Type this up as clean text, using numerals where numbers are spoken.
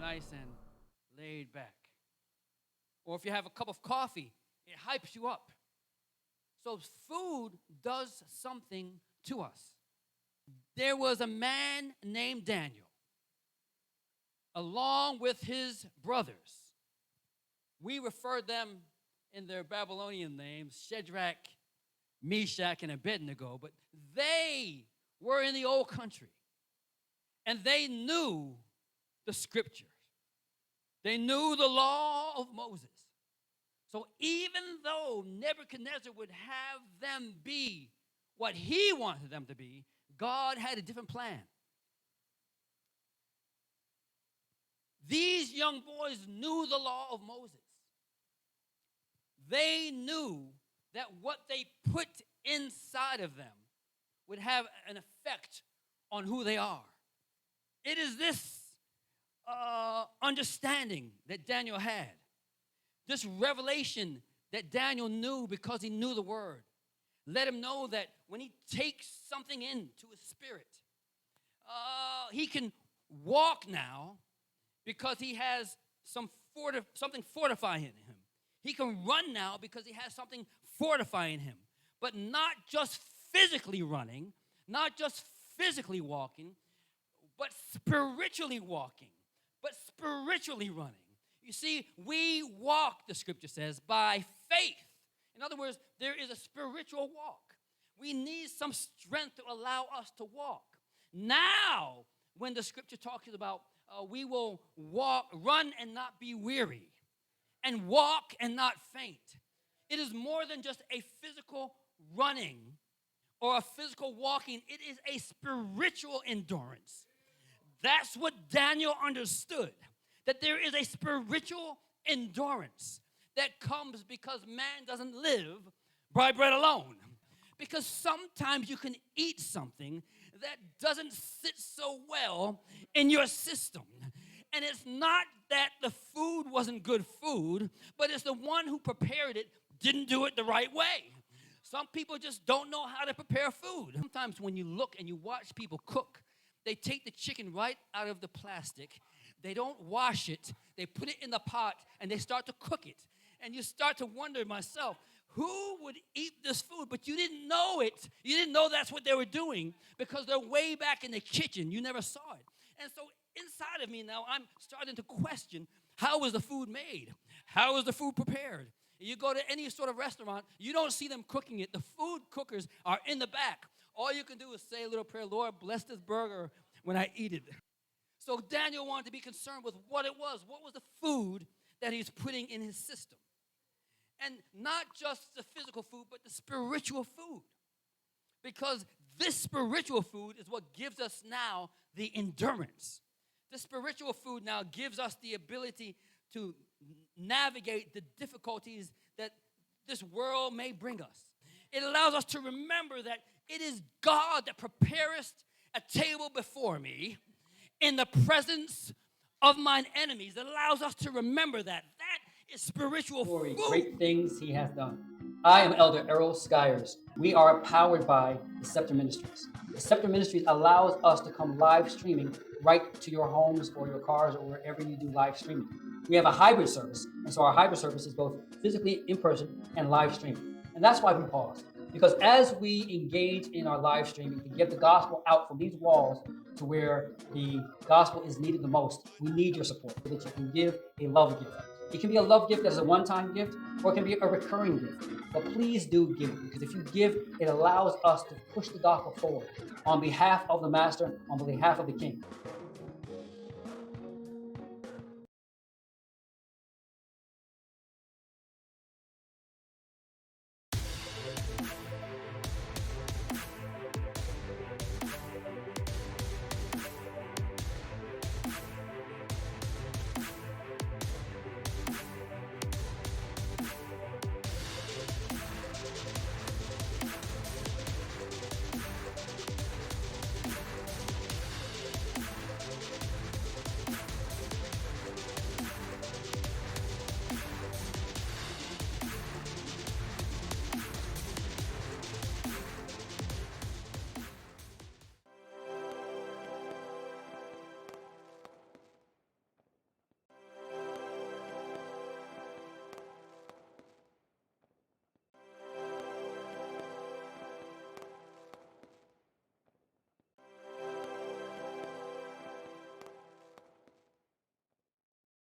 nice and laid back. Or if you have a cup of coffee, it hypes you up. So food does something to us. There was a man named Daniel, along with his brothers. We refer them in their Babylonian names, Shadrach, Meshach, and Abednego, but they were in the old country, and they knew the scriptures. They knew the law of Moses. So even though Nebuchadnezzar would have them be what he wanted them to be, God had a different plan. These young boys knew the law of Moses. They knew that what they put inside of them would have an effect on who they are. It is this understanding that Daniel had, this revelation that Daniel knew because he knew the word. Let him know that when he takes something into his spirit, he can walk now because he has something fortifying him. He can run now because he has something fortifying him. But not just physically running, not just physically walking, but spiritually walking, but spiritually running. You see, we walk, the scripture says, by faith. In other words, there is a spiritual walk. We need some strength to allow us to walk. Now, when the scripture talks about we will run and not be weary, and walk and not faint. It is more than just a physical running or a physical walking. It is a spiritual endurance. That's what Daniel understood, that there is a spiritual endurance that comes because man doesn't live by bread alone. Because sometimes you can eat something that doesn't sit so well in your system. And it's not that the food wasn't good food, but it's the one who prepared it didn't do it the right way. Some people just don't know how to prepare food. Sometimes when you look and you watch people cook, they take the chicken right out of the plastic. They don't wash it. They put it in the pot, and they start to cook it. And you start to wonder, myself, who would eat this food? But you didn't know it. You didn't know that's what they were doing because they're way back in the kitchen. You never saw it. And so inside of me now, I'm starting to question, how was the food made? How was the food prepared? You go to any sort of restaurant, you don't see them cooking it. The food cookers are in the back. All you can do is say a little prayer, Lord, bless this burger when I eat it. So Daniel wanted to be concerned with what it was. What was the food that he's putting in his system? And not just the physical food, but the spiritual food. Because this spiritual food is what gives us now the endurance. The spiritual food now gives us the ability to navigate the difficulties that this world may bring us. It allows us to remember that it is God that prepareth a table before me in the presence of mine enemies. It allows us to remember that. That is spiritual food. Great things he hath done. I am Elder Eroll Skyers. We are powered by the Scepter Ministries. The Scepter Ministries allows us to come live streaming right to your homes or your cars or wherever you do live streaming. We have a hybrid service, and so our hybrid service is both physically in person and live streaming. And that's why we pause. Because as we engage in our live streaming to get the gospel out from these walls to where the gospel is needed the most, we need your support so that you can give a love gift. It can be a love gift that is a one-time gift, or it can be a recurring gift. But please do give, because if you give, it allows us to push the gospel forward on behalf of the Master, on behalf of the King.